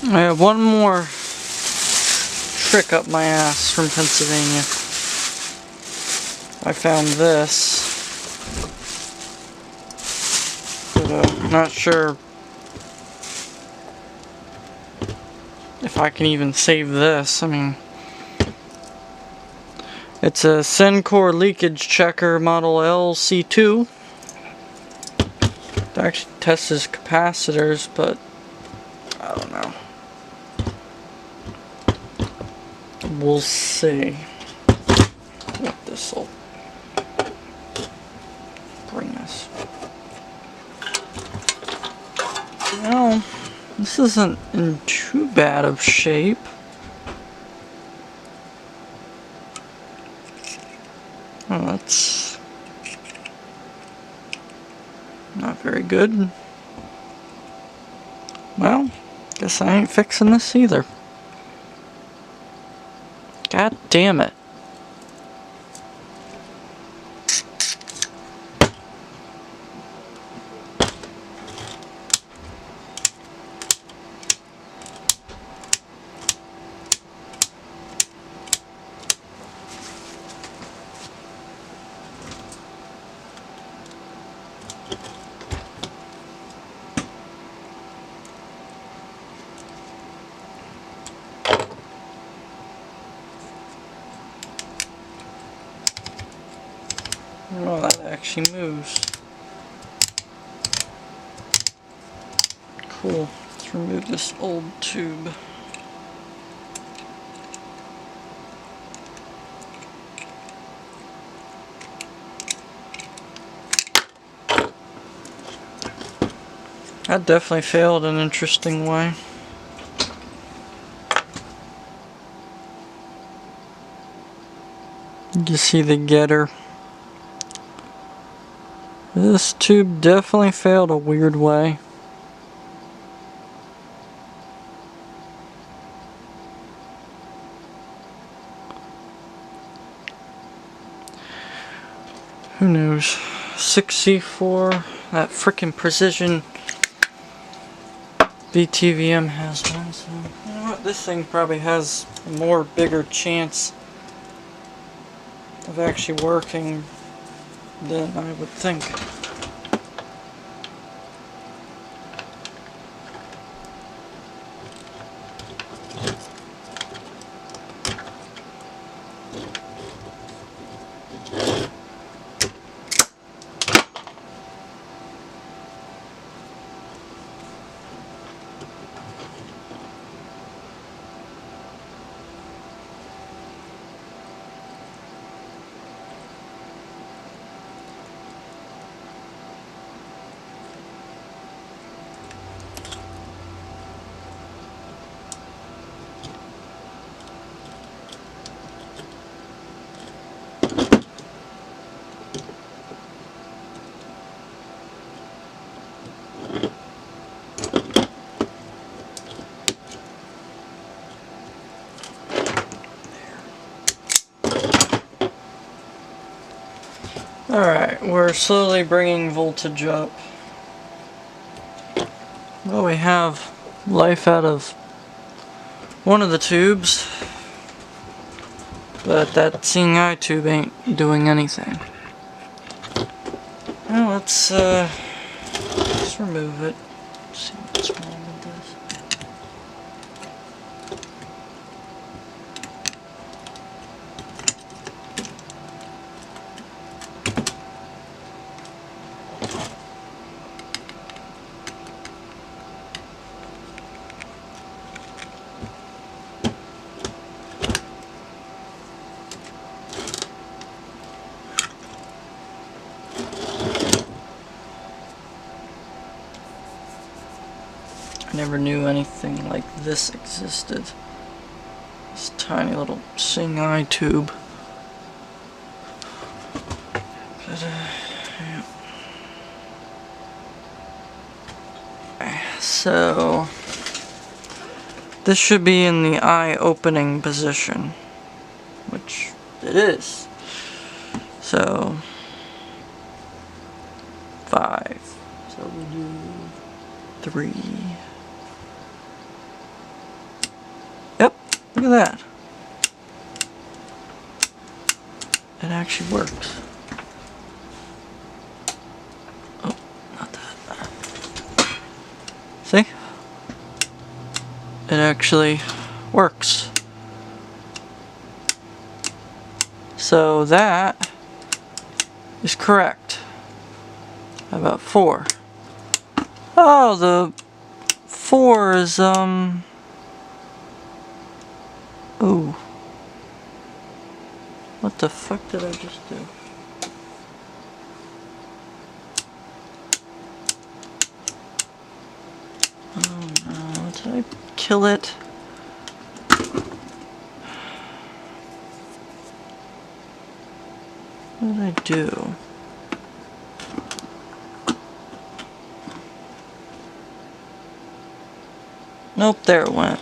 I have one more trick up my ass from Pennsylvania. I found this, but I'm not sure if I can even save this. I mean, it's a Senco leakage checker model LC-2. It actually tests capacitors, but I don't know. We'll see what this will bring us. No, this isn't in too bad of shape. Oh, that's not very good. Well, guess I ain't fixing this either. God damn it. Oh, that actually moves. Cool. Let's remove this old tube. That definitely failed in an interesting way. You see the getter. This tube definitely failed a weird way. Who knows? 6C4, that frickin' precision VTVM has one, so you know what? This thing probably has a more bigger chance of actually working than I would think. Alright, we're slowly bringing voltage up. Well, we have life out of one of the tubes, but that seeing eye tube ain't doing anything. Well, let's remove it. See what's wrong with this. I never knew anything like this existed. This tiny little seeing eye tube. But, yeah. So, this should be in the eye opening position, which it is. So, 5. So we do 3. Look at that. It actually works. Oh, not that. See? It actually works. So that is correct. How about 4? Oh, the 4 is, ooh. What the fuck did I just do? Oh no, did I kill it? What did I do? Nope, there it went.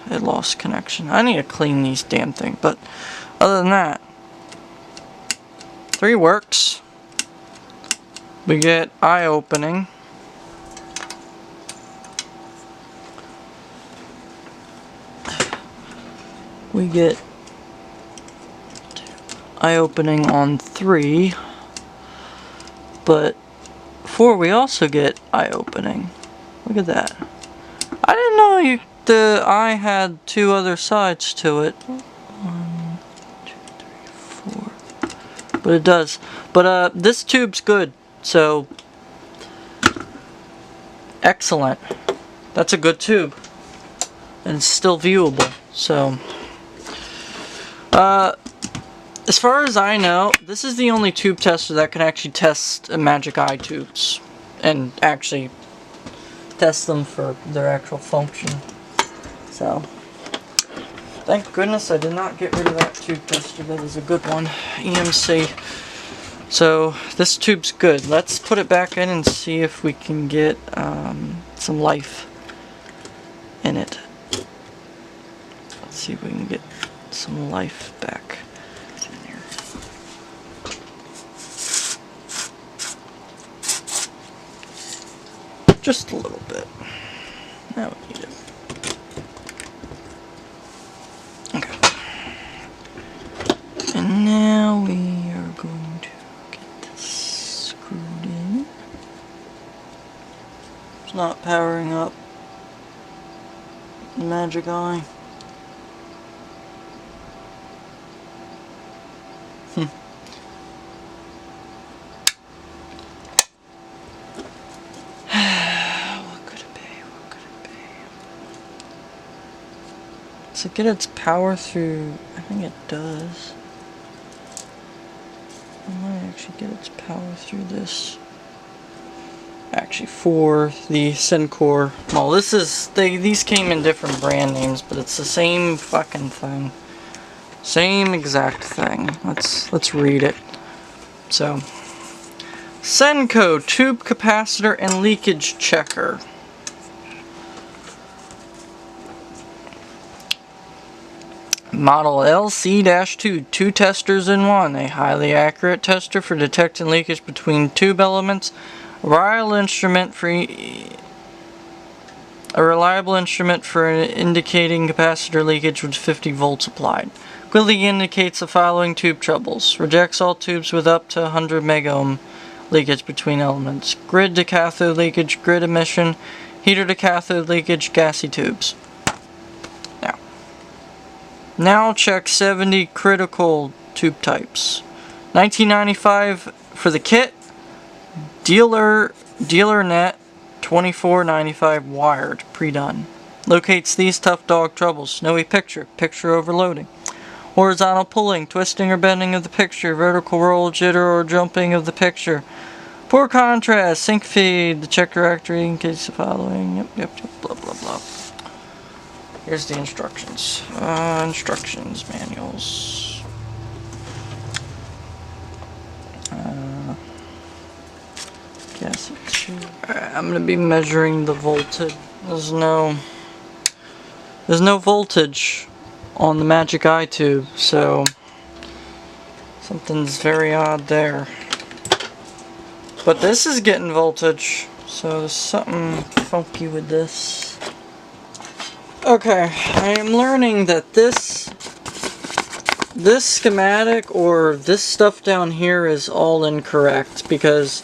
It lost connection. I need to clean these damn things, but other than that, 3 works. We get eye opening. We get eye opening on 3, but 4 we also get eye opening. Look at that. I didn't know the eye had 2 other sides to it. 1, 2, 3, 4. But it does. But this tube's good, so excellent. That's a good tube, and it's still viewable. So, as far as I know, this is the only tube tester that can actually test magic eye tubes and actually test them for their actual function. So, thank goodness I did not get rid of that tube tester. That is a good one. EMC. So, this tube's good. Let's put it back in and see if we can get some life in it. Let's see if we can get some life back in here. Just a little bit. Now we need it. Okay. And now we are going to get this screwed in. It's not powering up the magic eye. Does it get its power through? I think it does. It might actually get its power through this. Actually, for the Senco. Well, this is these came in different brand names, but it's the same fucking thing. Same exact thing. Let's read it. So, Senco tube capacitor and leakage checker. Model LC-2, 2 testers in 1, a highly accurate tester for detecting leakage between tube elements, a reliable instrument for indicating capacitor leakage with 50 volts applied. Clearly indicates the following tube troubles. Rejects all tubes with up to 100 megohm leakage between elements. Grid to cathode leakage, grid emission, heater to cathode leakage, gassy tubes. Now check 70 critical tube types. 1995 for the kit. Dealer net 24.95 wired, pre-done. Locates these tough dog troubles. Snowy picture overloading. Horizontal pulling, twisting or bending of the picture, vertical roll, jitter or jumping of the picture. Poor contrast, sync feed, the check directory in case the following. Yep, blah blah blah. Here's the instructions. Instructions manuals. Guess it should. Alright, I'm gonna be measuring the voltage. There's no voltage on the magic eye tube, so something's very odd there. But this is getting voltage, so there's something funky with this. Okay, I am learning that this schematic or this stuff down here is all incorrect because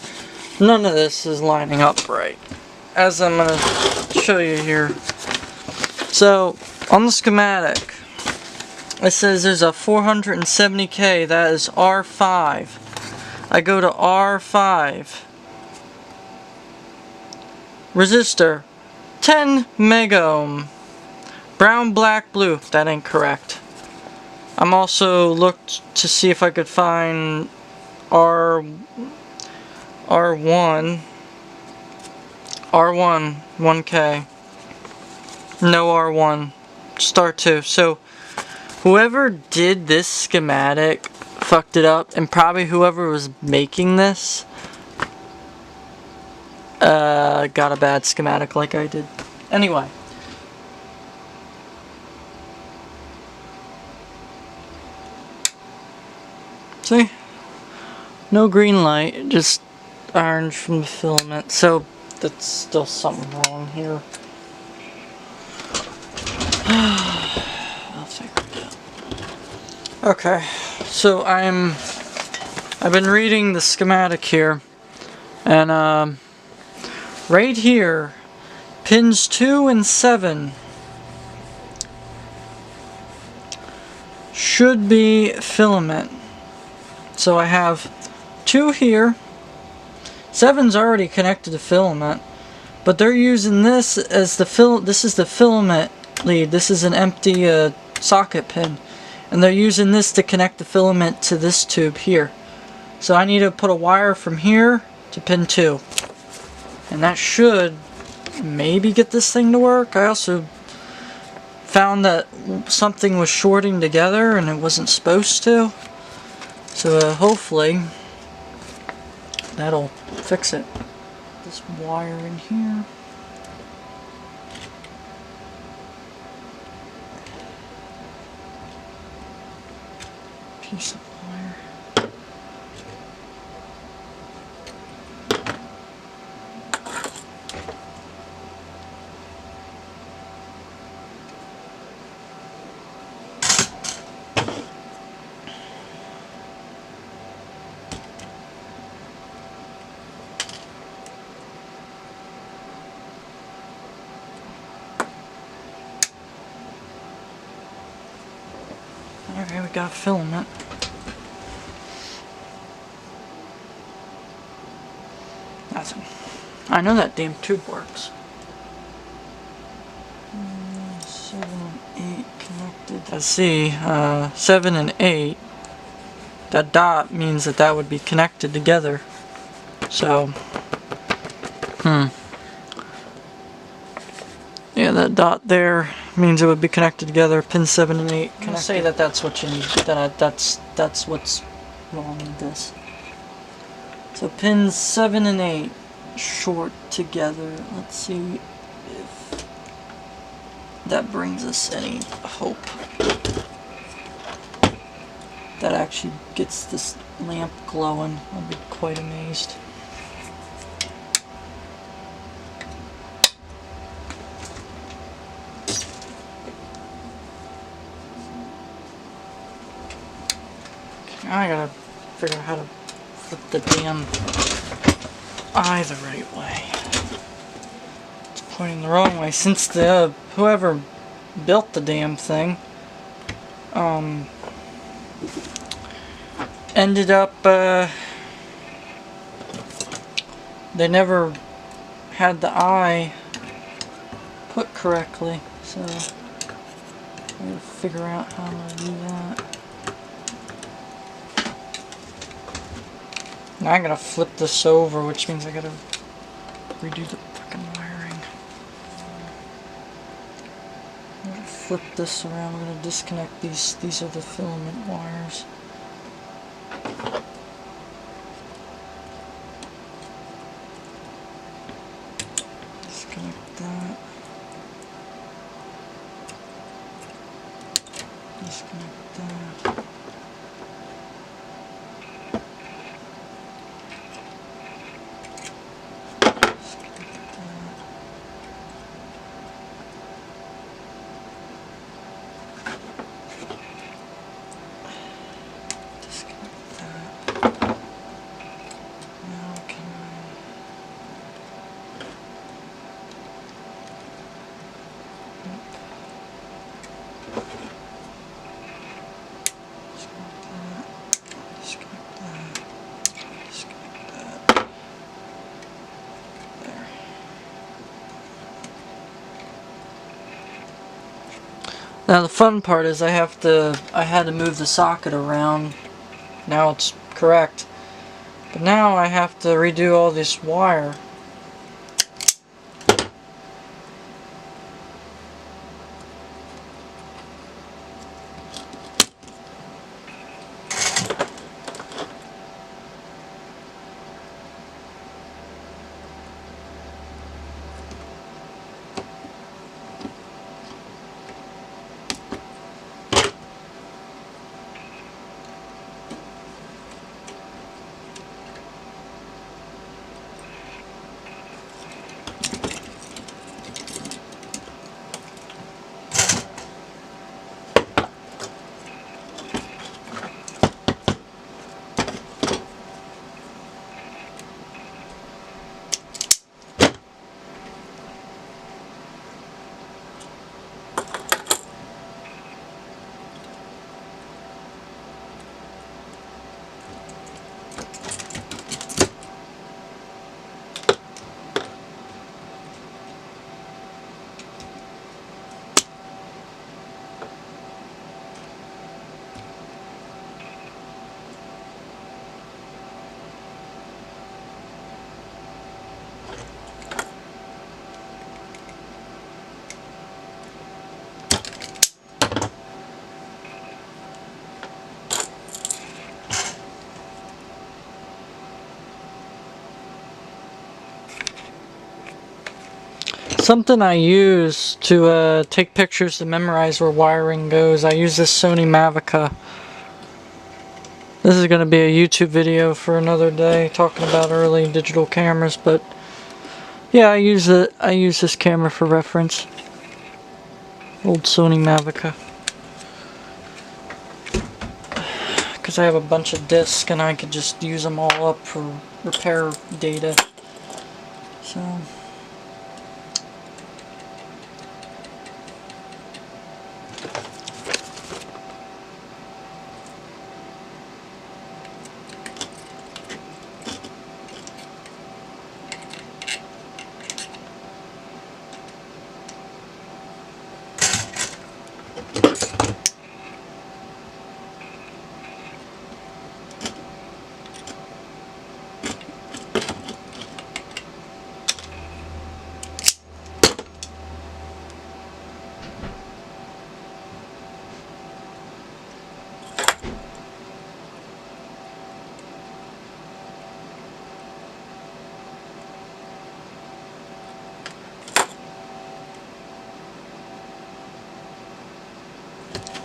none of this is lining up right, as I'm going to show you here. So, on the schematic, it says there's a 470K, that is R5. I go to R5. Resistor, 10 megohm. Brown, black, blue, that ain't correct. I'm also looked to see if I could find R1, 1K. No R1, just R2. So, whoever did this schematic fucked it up, and probably whoever was making this got a bad schematic like I did. Anyway. See? No green light, just orange from the filament. So, that's still something wrong here. I'll figure it out. Okay, so I've been reading the schematic here, and right here, pins 2 and 7 should be filament. So I have 2 here. 7's already connected to filament, but they're using this as the this is the filament lead. This is an empty socket pin, and they're using this to connect the filament to this tube here. So I need to put a wire from here to pin 2, and that should maybe get this thing to work. I also found that something was shorting together and it wasn't supposed to. So hopefully that'll fix it. This wire in here. Piece of wire. Okay, we got filament. That's it. I know that damn tube works. 7 and 8 connected. Let's see, 7 and 8. That dot means that that would be connected together. So, yeah, that dot there means it would be connected together. Pin 7 and 8 connected. Say that that's what you need. That's what's wrong with this. So pins 7 and 8 short together. Let's see if that brings us any hope. That actually gets this lamp glowing. I'll be quite amazed. I gotta figure out how to flip the damn eye the right way. It's pointing the wrong way since the whoever built the damn thing ended up they never had the eye put correctly, so I gotta figure out how I'm gonna do that. Now I gotta flip this over, which means I gotta redo the fucking wiring. I'm gonna flip this around. I'm gonna disconnect these. These are the filament wires. Disconnect that. Disconnect that. Now the fun part is I had to move the socket around. Now it's correct. But now I have to redo all this wire. Something I use to take pictures to memorize where wiring goes, I use this Sony Mavica. This is going to be a YouTube video for another day, talking about early digital cameras, but yeah, I use this camera for reference. Old Sony Mavica. Because I have a bunch of discs and I could just use them all up for repair data. So...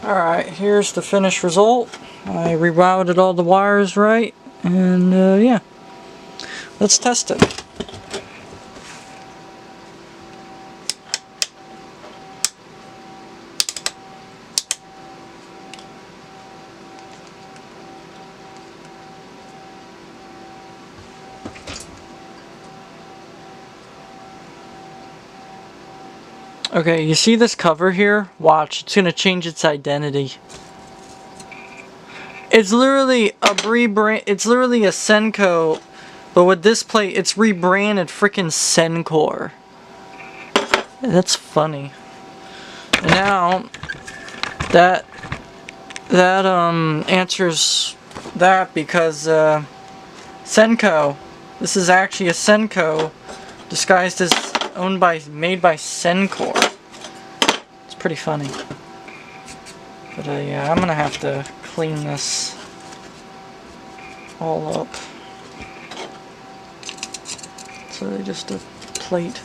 Alright, here's the finished result. I rerouted all the wires right, and yeah, let's test it. Okay, you see this cover here? Watch, it's gonna change its identity. It's literally a rebrand. It's literally a Senco, but with this plate, it's rebranded freaking Sencore. That's funny. And now that answers that, because Senco. This is actually a Senco disguised as made by Sencore. It's pretty funny. But yeah, I'm gonna have to clean this all up. So just a plate.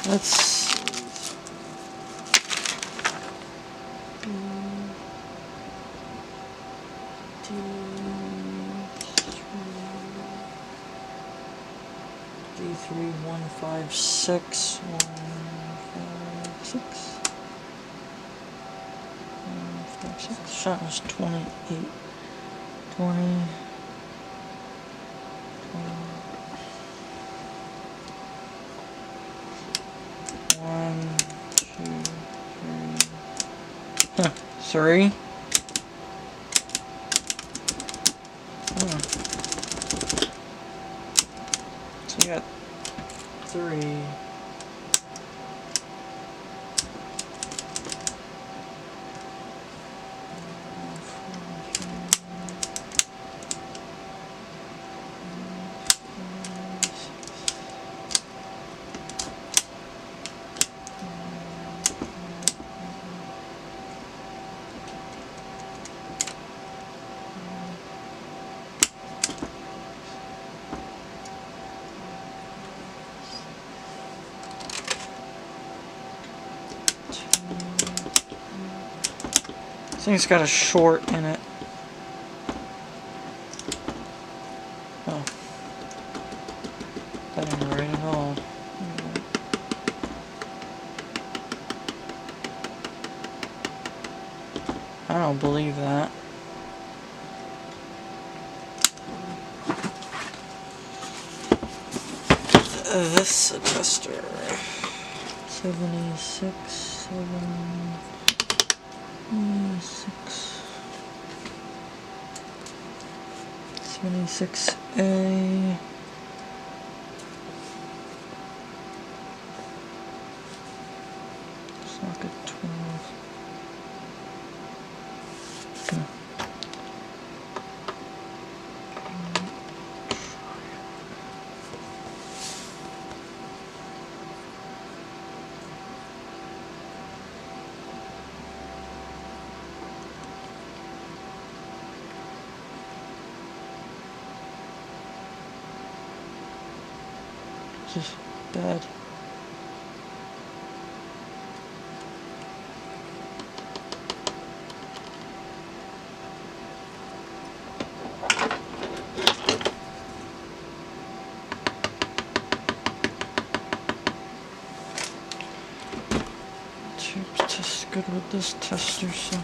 Let's... D3156 156 156. Shot was 28 20 1 2 3 3. So you got 3. This thing's got a short in it. Oh. That ain't right at all. I don't believe that. This adjuster. 76, 76A. Socket 12. Just bad. Tubes test good with this tester, so.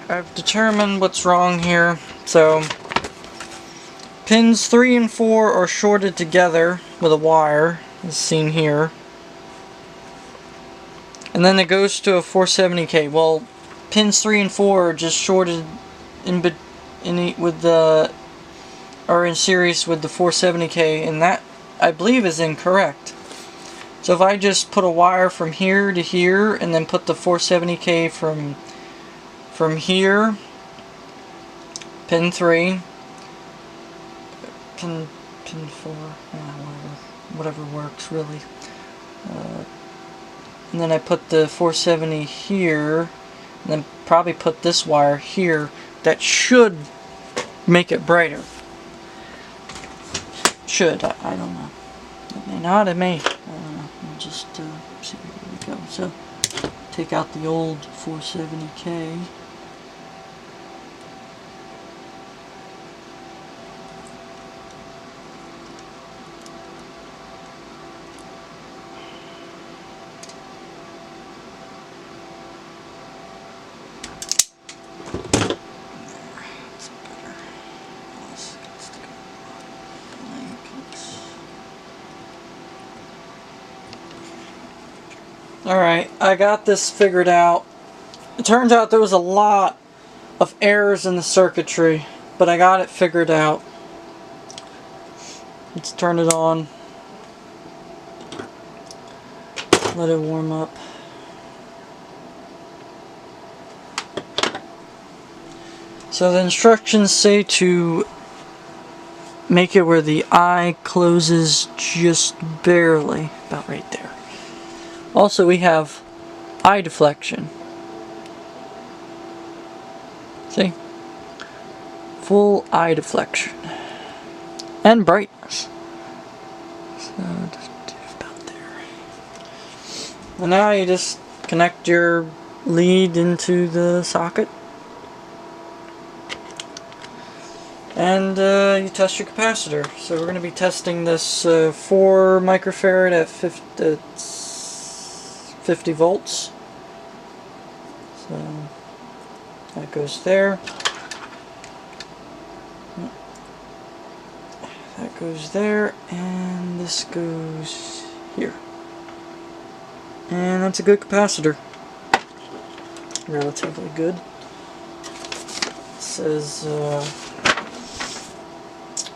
I've determined what's wrong here. So pins 3 and 4 are shorted together with a wire, as seen here. And then it goes to a 470K. Well, pins 3 and 4 are just shorted in series with the 470K, and that I believe is incorrect. So if I just put a wire from here to here and then put the 470K from here, pin 3, pin 4, whatever works really, and then I put the 470 here, and then probably put this wire here, that should make it brighter. Should, I don't know. It may not, it may. I don't know. We'll just see where we go. So, take out the old 470K. Alright, I got this figured out. It turns out there was a lot of errors in the circuitry, but I got it figured out. Let's turn it on. Let it warm up. So the instructions say to make it where the eye closes just barely, about right there. Also, we have eye deflection. See? full eye deflection and brightness. So about there. And now you just connect your lead into the socket, and you test your capacitor. So we're going to be testing this 4 microfarad at 50 volts. So that goes there. That goes there, and this goes here. And that's a good capacitor. Relatively good. It says,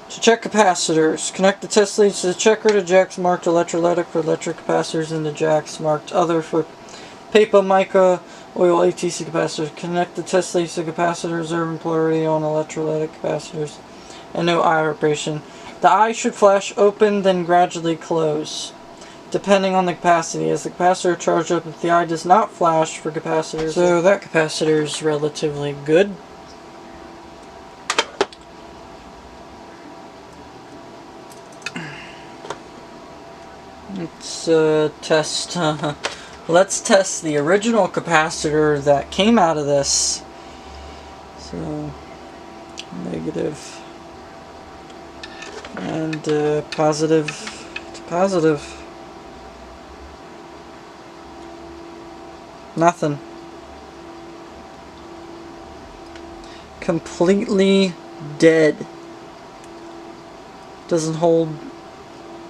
to check capacitors, connect the test leads to the checker to jacks marked electrolytic for electric capacitors and the jacks marked other for paper, mica, oil, ATC capacitors. Connect the test leads to capacitor reserve polarity on electrolytic capacitors and no eye operation. The eye should flash open, then gradually close, depending on the capacity. As the capacitor charged up, if the eye does not flash for capacitors, so that capacitor is relatively good. Let's test. Let's test the original capacitor that came out of this. So negative and positive to positive. Nothing. Completely dead. Doesn't hold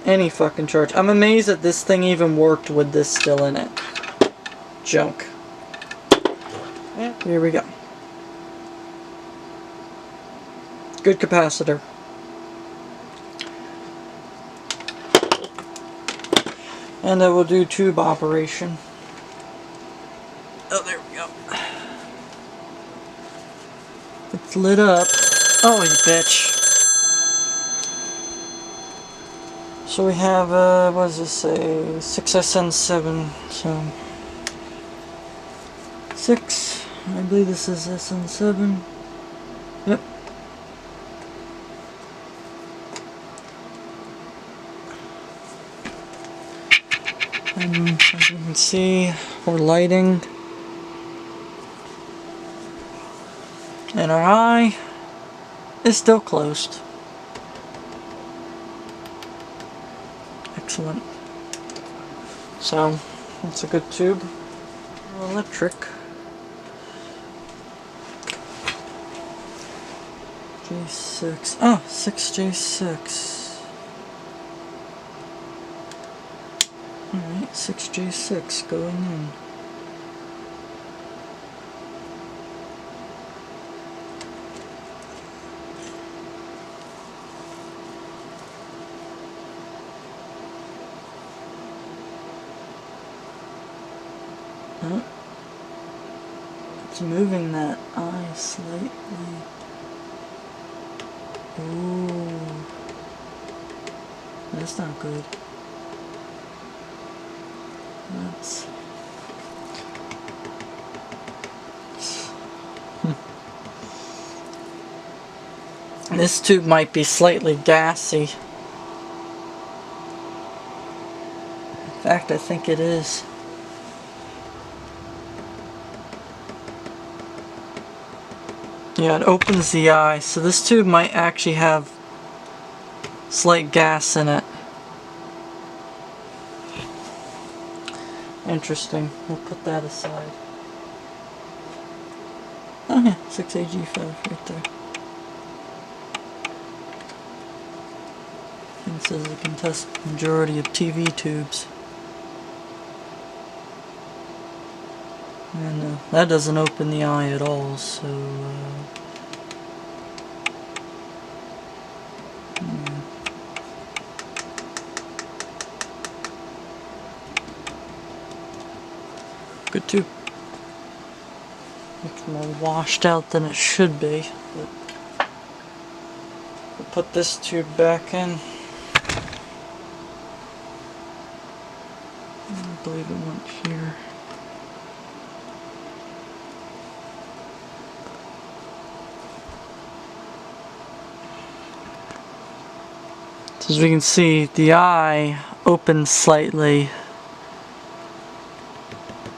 any fucking charge. I'm amazed that this thing even worked with this still in it. Junk. Yeah, here we go. Good capacitor. And I will do tube operation. Oh, there we go. It's lit up. Oh, you bitch. So we have, what does this say? 6SN7. So, 6. I believe this is SN7. Yep. And as you can see, we're lighting. And our eye is still closed. Excellent. So, that's a good tube. Electric. J6. Oh, 6J6. Alright, 6J6 going in. Huh? It's moving that eye slightly. Ooh. That's not good. That's... This tube might be slightly gassy. In fact, I think it is. Yeah, it opens the eye, so this tube might actually have slight gas in it. Interesting. We'll put that aside. Oh yeah, 6AG5 right there. And it says it can test the majority of TV tubes. And that doesn't open the eye at all, so yeah. Good tube. Looks more washed out than it should be. But we'll put this tube back in. I believe it went here. So as we can see, the eye opens slightly,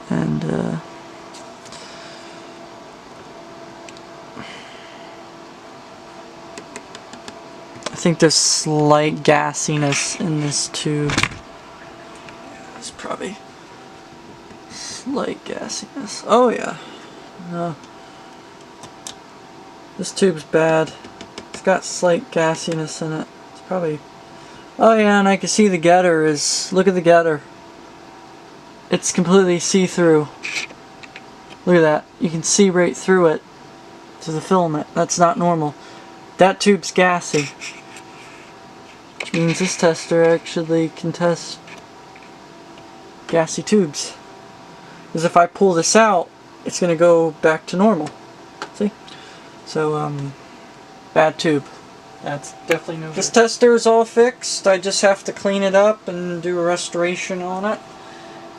and I think there's slight gassiness in this tube. It's probably slight gassiness. Oh yeah. No. This tube's bad. It's got slight gassiness in it. It's probably... Oh yeah, and I can see the getter is... Look at the getter. It's completely see-through. Look at that. You can see right through it to the filament. That's not normal. That tube's gassy. Which means this tester actually can test gassy tubes. Because if I pull this out, it's going to go back to normal. See? So, bad tube. That's definitely no good. This tester is all fixed. I just have to clean it up and do a restoration on it.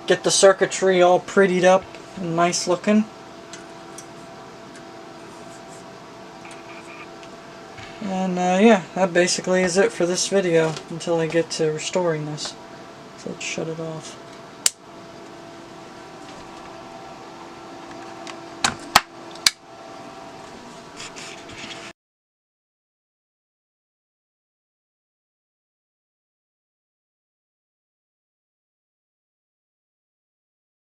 Get the circuitry all prettied up and nice looking. And yeah, that basically is it for this video until I get to restoring this. So let's shut it off.